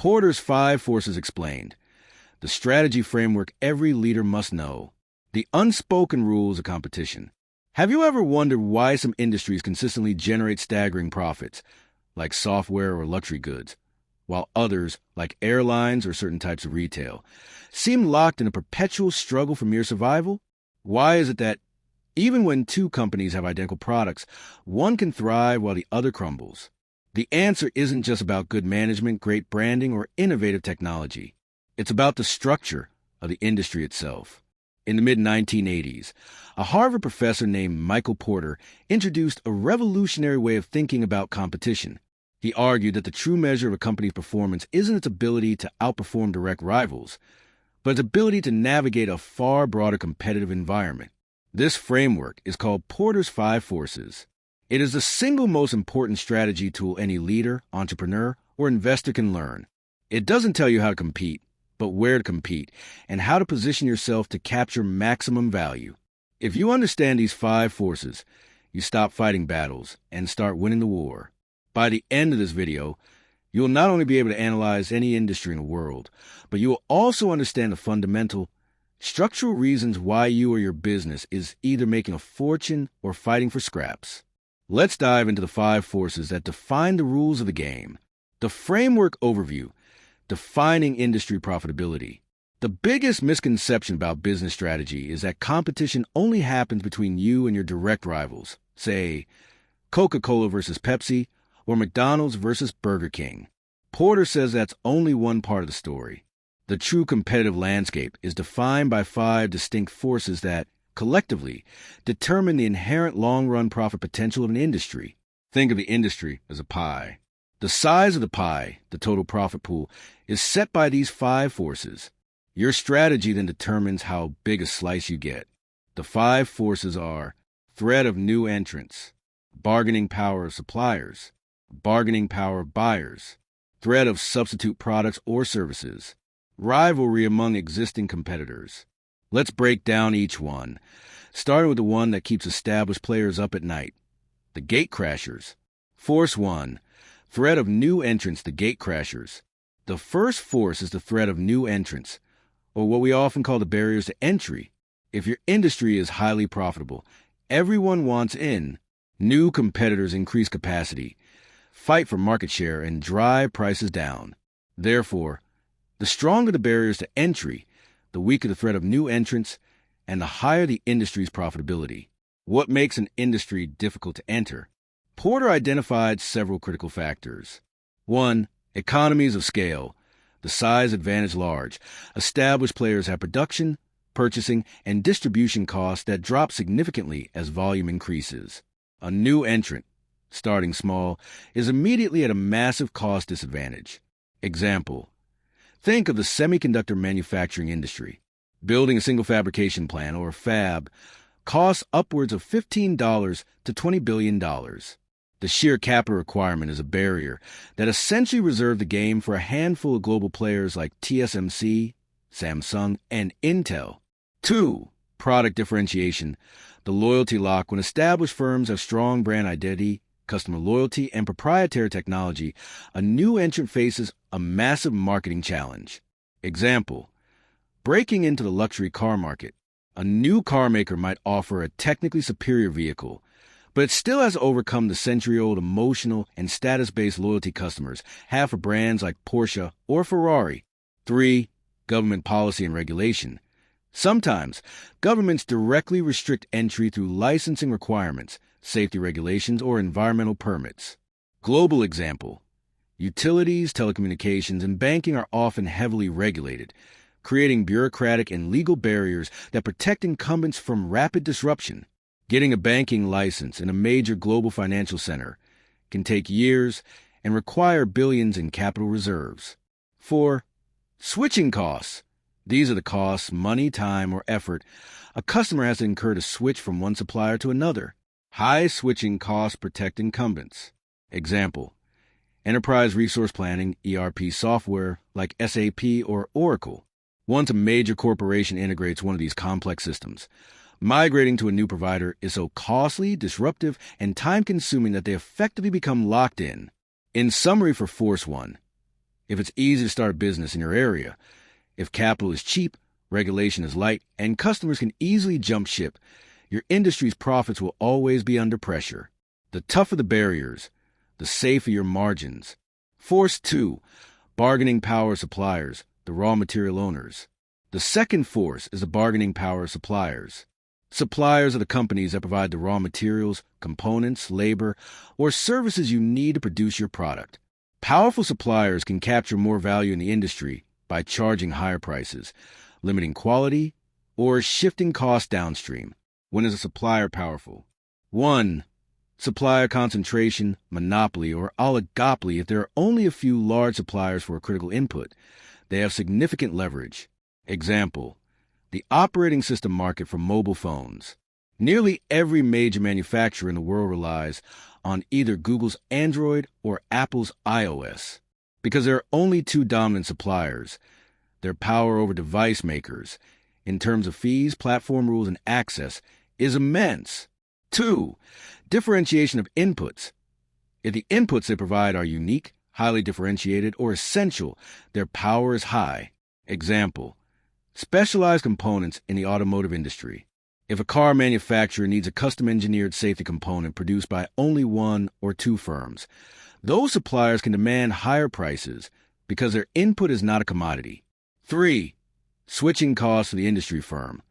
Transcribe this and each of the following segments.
Porter's 5 Forces Explained. The strategy framework every leader must know. The unspoken rules of competition. Have you ever wondered why some industries consistently generate staggering profits, like software or luxury goods, while others, like airlines or certain types of retail, seem locked in a perpetual struggle for mere survival? Why is it that even when two companies have identical products, one can thrive while the other crumbles? The answer isn't just about good management, great branding, or innovative technology. It's about the structure of the industry itself. In the mid-1980s, a Harvard professor named Michael Porter introduced a revolutionary way of thinking about competition. He argued that the true measure of a company's performance isn't its ability to outperform direct rivals, but its ability to navigate a far broader competitive environment. This framework is called Porter's 5 Forces. It is the single most important strategy tool any leader, entrepreneur, or investor can learn. It doesn't tell you how to compete, but where to compete, and how to position yourself to capture maximum value. If you understand these 5 forces, you stop fighting battles and start winning the war. By the end of this video, you will not only be able to analyze any industry in the world, but you will also understand the fundamental, structural reasons why you or your business is either making a fortune or fighting for scraps. Let's dive into the 5 forces that define the rules of the game. The framework overview. Defining industry profitability. The biggest misconception about business strategy is that competition only happens between you and your direct rivals, say, Coca-Cola versus Pepsi, or McDonald's versus Burger King. Porter says that's only one part of the story. The true competitive landscape is defined by 5 distinct forces that, collectively, determine the inherent long-run profit potential of an industry. Think of the industry as a pie. The size of the pie, the total profit pool, is set by these 5 forces. Your strategy then determines how big a slice you get. The 5 forces are threat of new entrants, bargaining power of suppliers, bargaining power of buyers, threat of substitute products or services, rivalry among existing competitors. Let's break down each one, starting with the one that keeps established players up at night, the gatecrashers. Force 1. Threat of new entrants, the gatecrashers. The first force is the threat of new entrants, or what we often call the barriers to entry. If your industry is highly profitable, everyone wants in. New competitors increase capacity, fight for market share, and drive prices down. Therefore, the stronger the barriers to entry, the weaker the threat of new entrants, and the higher the industry's profitability. What makes an industry difficult to enter? Porter identified several critical factors. 1. Economies of scale. The size advantage large. Established players have production, purchasing, and distribution costs that drop significantly as volume increases. A new entrant, starting small, is immediately at a massive cost disadvantage. Example. Think of the semiconductor manufacturing industry. Building a single fabrication plant, or fab, costs upwards of $15 to $20 billion. The sheer capital requirement is a barrier that essentially reserved the game for a handful of global players like TSMC, Samsung, and Intel. 2. Product differentiation. The loyalty lock. When established firms have strong brand identity, customer loyalty, and proprietary technology, a new entrant faces a massive marketing challenge. Example. Breaking into the luxury car market. A new car maker might offer a technically superior vehicle, but it still has to overcome the century-old emotional and status-based loyalty customers have for brands like Porsche or Ferrari. 3. Government policy and regulation. Sometimes, governments directly restrict entry through licensing requirements, safety regulations, or environmental permits. Global example. Utilities, telecommunications, and banking are often heavily regulated, creating bureaucratic and legal barriers that protect incumbents from rapid disruption. Getting a banking license in a major global financial center can take years and require billions in capital reserves. 4. Switching costs. These are the costs, money, time, or effort a customer has to incur to switch from one supplier to another. High switching costs protect incumbents. Example. Enterprise resource planning, ERP software like SAP or Oracle. Once a major corporation integrates one of these complex systems, migrating to a new provider is so costly, disruptive, and time-consuming that they effectively become locked in. In summary for Force 1, if it's easy to start a business in your area, if capital is cheap, regulation is light, and customers can easily jump ship, your industry's profits will always be under pressure. The tougher the barriers, the safer your margins. Force 2, bargaining power of suppliers, the raw material owners. The second force is the bargaining power of suppliers. Suppliers are the companies that provide the raw materials, components, labor, or services you need to produce your product. Powerful suppliers can capture more value in the industry by charging higher prices, limiting quality, or shifting costs downstream. When is a supplier powerful? 1. Supplier concentration, monopoly, or oligopoly. If there are only a few large suppliers for a critical input, they have significant leverage. Example, the operating system market for mobile phones. Nearly every major manufacturer in the world relies on either Google's Android or Apple's iOS. Because there are only two dominant suppliers, their power over device makers, in terms of fees, platform rules, and access, is immense. 2. Differentiation of inputs. If the inputs they provide are unique, highly differentiated, or essential, their power is high. Example, specialized components in the automotive industry. If a car manufacturer needs a custom-engineered safety component produced by only one or two firms, those suppliers can demand higher prices because their input is not a commodity. 3. Switching costs for the industry firm.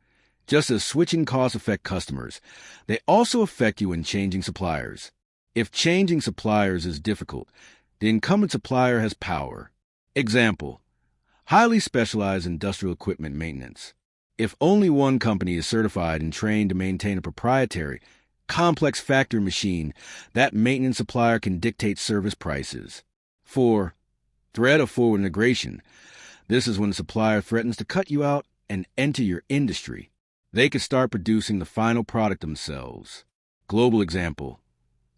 Just as switching costs affect customers, they also affect you when changing suppliers. If changing suppliers is difficult, the incumbent supplier has power. Example, highly specialized industrial equipment maintenance. If only one company is certified and trained to maintain a proprietary, complex factory machine, that maintenance supplier can dictate service prices. 4. Threat of forward integration. This is when the supplier threatens to cut you out and enter your industry. They could start producing the final product themselves. Global example,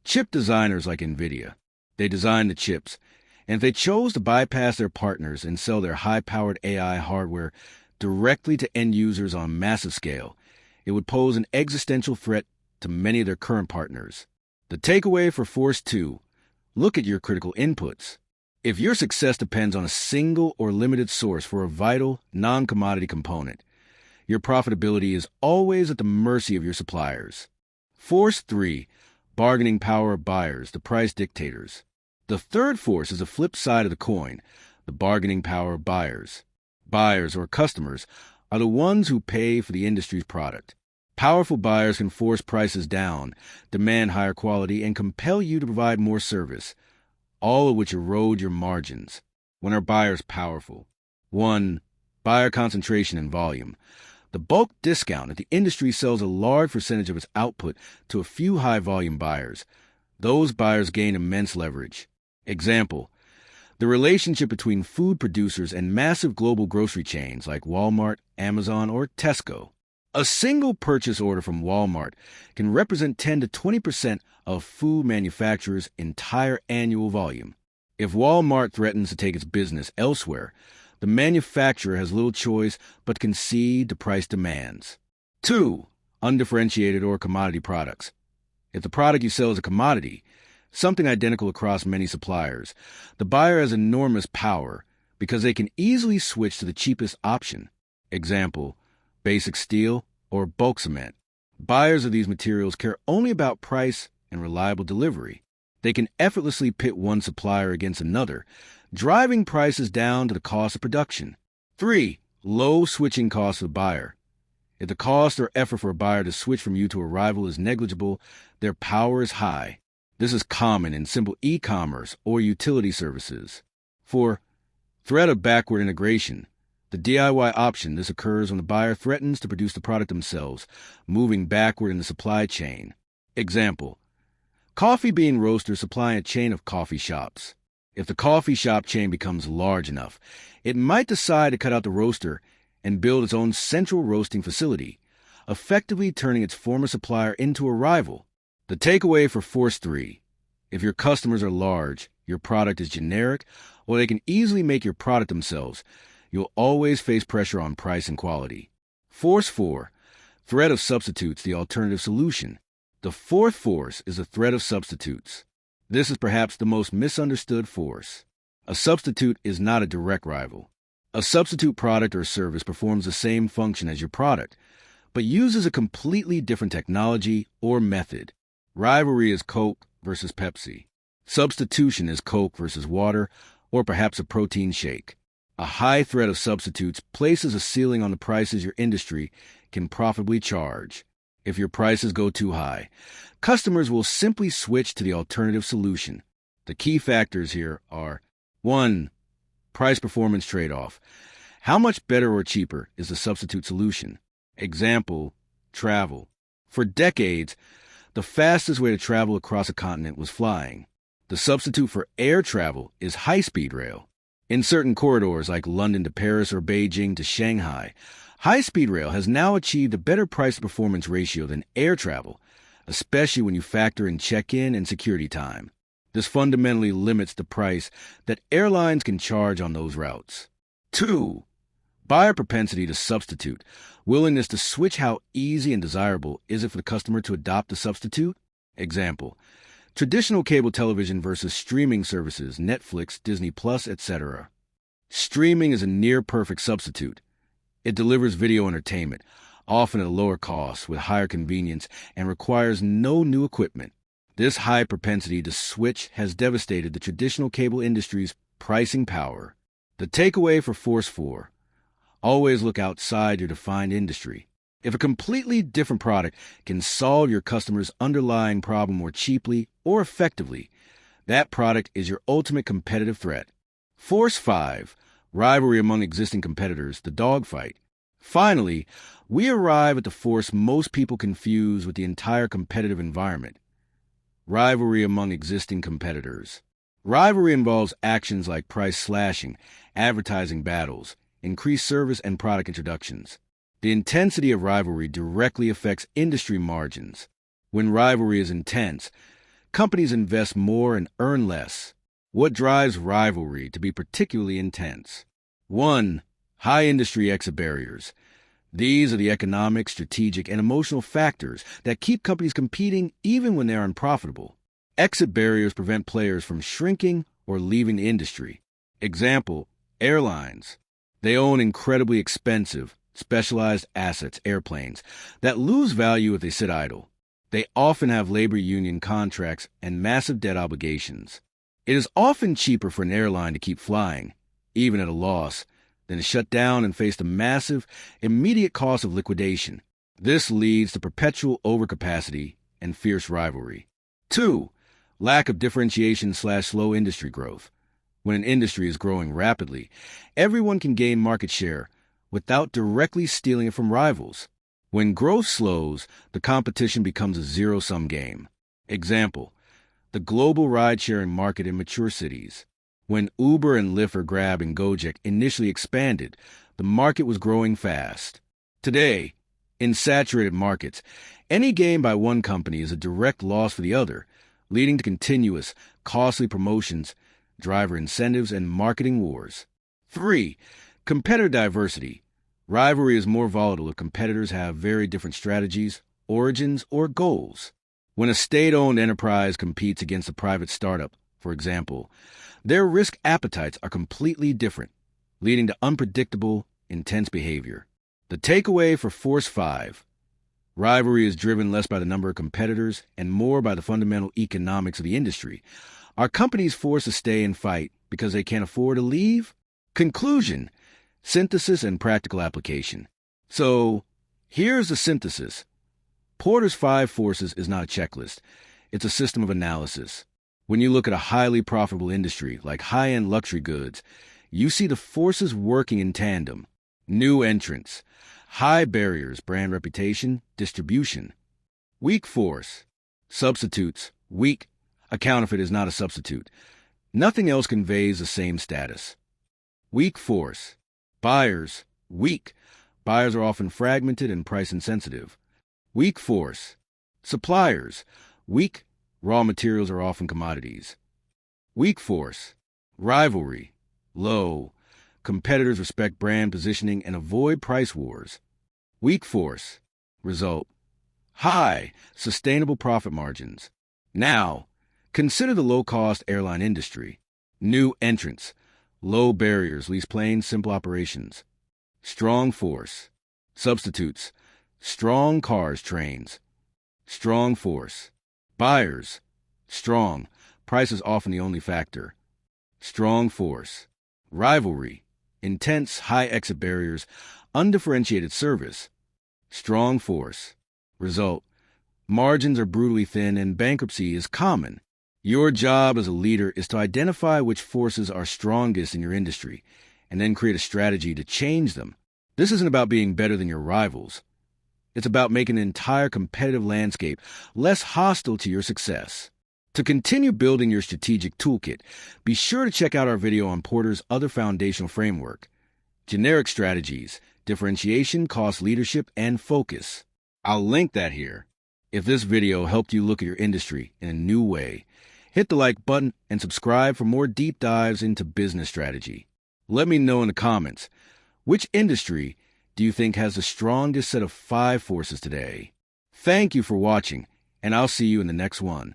chip designers like NVIDIA. They design the chips, and if they chose to bypass their partners and sell their high-powered AI hardware directly to end users on a massive scale, it would pose an existential threat to many of their current partners. The takeaway for Force 2, look at your critical inputs. If your success depends on a single or limited source for a vital, non-commodity component, your profitability is always at the mercy of your suppliers. Force 3, bargaining power of buyers, the price dictators. The third force is the flip side of the coin, the bargaining power of buyers. Buyers, or customers, are the ones who pay for the industry's product. Powerful buyers can force prices down, demand higher quality, and compel you to provide more service, all of which erode your margins. When are buyers powerful? 1. Buyer concentration and volume. The bulk discount if the industry sells a large percentage of its output to a few high-volume buyers. Those buyers gain immense leverage. Example, the relationship between food producers and massive global grocery chains like Walmart, Amazon, or Tesco. A single purchase order from Walmart can represent 10 to 20% of food manufacturers' entire annual volume. If Walmart threatens to take its business elsewhere, the manufacturer has little choice but to concede to price demands. 2. Undifferentiated or commodity products. If the product you sell is a commodity, something identical across many suppliers, the buyer has enormous power because they can easily switch to the cheapest option. Example, basic steel or bulk cement. Buyers of these materials care only about price and reliable delivery. They can effortlessly pit one supplier against another, driving prices down to the cost of production. 3. Low switching costs of the buyer. If the cost or effort for a buyer to switch from you to a rival is negligible, their power is high. This is common in simple e-commerce or utility services. 4. Threat of backward integration. The DIY option, this occurs when the buyer threatens to produce the product themselves, moving backward in the supply chain. Example, coffee bean roasters supplying a chain of coffee shops. If the coffee shop chain becomes large enough, it might decide to cut out the roaster and build its own central roasting facility, effectively turning its former supplier into a rival. The takeaway for Force 3, if your customers are large, your product is generic, or they can easily make your product themselves, you'll always face pressure on price and quality. Force 4, threat of substitutes, the alternative solution. The fourth force is the threat of substitutes. This is perhaps the most misunderstood force. A substitute is not a direct rival. A substitute product or service performs the same function as your product, but uses a completely different technology or method. Rivalry is Coke versus Pepsi. Substitution is Coke versus water, or perhaps a protein shake. A high threat of substitutes places a ceiling on the prices your industry can profitably charge. If your prices go too high, customers will simply switch to the alternative solution. The key factors here are 1. Price-performance trade-off. How much better or cheaper is the substitute solution? Example, travel. For decades, the fastest way to travel across a continent was flying. The substitute for air travel is high-speed rail. In certain corridors like London to Paris or Beijing to Shanghai, high-speed rail has now achieved a better price-to-performance ratio than air travel, especially when you factor in check-in and security time. This fundamentally limits the price that airlines can charge on those routes. 2. Buyer propensity to substitute. Willingness to switch. How easy and desirable is it for the customer to adopt a substitute? Example, traditional cable television versus streaming services, Netflix, Disney+, etc. Streaming is a near-perfect substitute. It delivers video entertainment, often at a lower cost, with higher convenience, and requires no new equipment. This high propensity to switch has devastated the traditional cable industry's pricing power. The takeaway for Force 4. Always look outside your defined industry. If a completely different product can solve your customer's underlying problem more cheaply or effectively, that product is your ultimate competitive threat. Force 5. Rivalry among existing competitors, the dogfight. Finally, we arrive at the force most people confuse with the entire competitive environment. Rivalry among existing competitors. Rivalry involves actions like price slashing, advertising battles, increased service and product introductions. The intensity of rivalry directly affects industry margins. When rivalry is intense, companies invest more and earn less. What drives rivalry to be particularly intense? 1. High industry exit barriers. These are the economic, strategic, and emotional factors that keep companies competing even when they are unprofitable. Exit barriers prevent players from shrinking or leaving the industry. Example, airlines. They own incredibly expensive, specialized assets, airplanes, that lose value if they sit idle. They often have labor union contracts and massive debt obligations. It is often cheaper for an airline to keep flying, even at a loss, than to shut down and face the massive, immediate cost of liquidation. This leads to perpetual overcapacity and fierce rivalry. 2. Lack of differentiation/slow industry growth. When an industry is growing rapidly, everyone can gain market share without directly stealing it from rivals. When growth slows, the competition becomes a zero-sum game. Example, the global ride-sharing market in mature cities. When Uber and Lyft or Grab and Gojek initially expanded, the market was growing fast. Today, in saturated markets, any gain by one company is a direct loss for the other, leading to continuous, costly promotions, driver incentives, and marketing wars. 3. Competitor diversity. Rivalry is more volatile if competitors have very different strategies, origins, or goals. When a state-owned enterprise competes against a private startup, for example, their risk appetites are completely different, leading to unpredictable, intense behavior. The takeaway for Force 5. Rivalry is driven less by the number of competitors and more by the fundamental economics of the industry. Are companies forced to stay and fight because they can't afford to leave? Conclusion, synthesis, and practical application. So, here's the synthesis. Porter's 5 forces is not a checklist. It's a system of analysis. When you look at a highly profitable industry like high-end luxury goods, you see the forces working in tandem. New entrants, high barriers, brand reputation, distribution. Weak force, substitutes, weak. A counterfeit is not a substitute. Nothing else conveys the same status. Weak force, buyers, weak. Buyers are often fragmented and price insensitive. Weak force, suppliers, weak. Raw materials are often commodities. Weak force, rivalry, low. Competitors respect brand positioning and avoid price wars. Weak force, result, high, sustainable profit margins. Now, consider the low-cost airline industry. New entrants. Low barriers, least plain, simple operations. Strong force. Substitutes. Strong cars, trains. Strong force. Buyers. Strong. Price is often the only factor. Strong force. Rivalry. Intense, high exit barriers. Undifferentiated service. Strong force. Result. Margins are brutally thin and bankruptcy is common. Your job as a leader is to identify which forces are strongest in your industry and then create a strategy to change them. This isn't about being better than your rivals. It's about making the entire competitive landscape less hostile to your success. To continue building your strategic toolkit, be sure to check out our video on Porter's other foundational framework: generic strategies, differentiation, cost leadership, and focus. I'll link that here. If this video helped you look at your industry in a new way, hit the like button and subscribe for more deep dives into business strategy. Let me know in the comments, which industry do you think has the strongest set of 5 forces today? Thank you for watching, and I'll see you in the next one.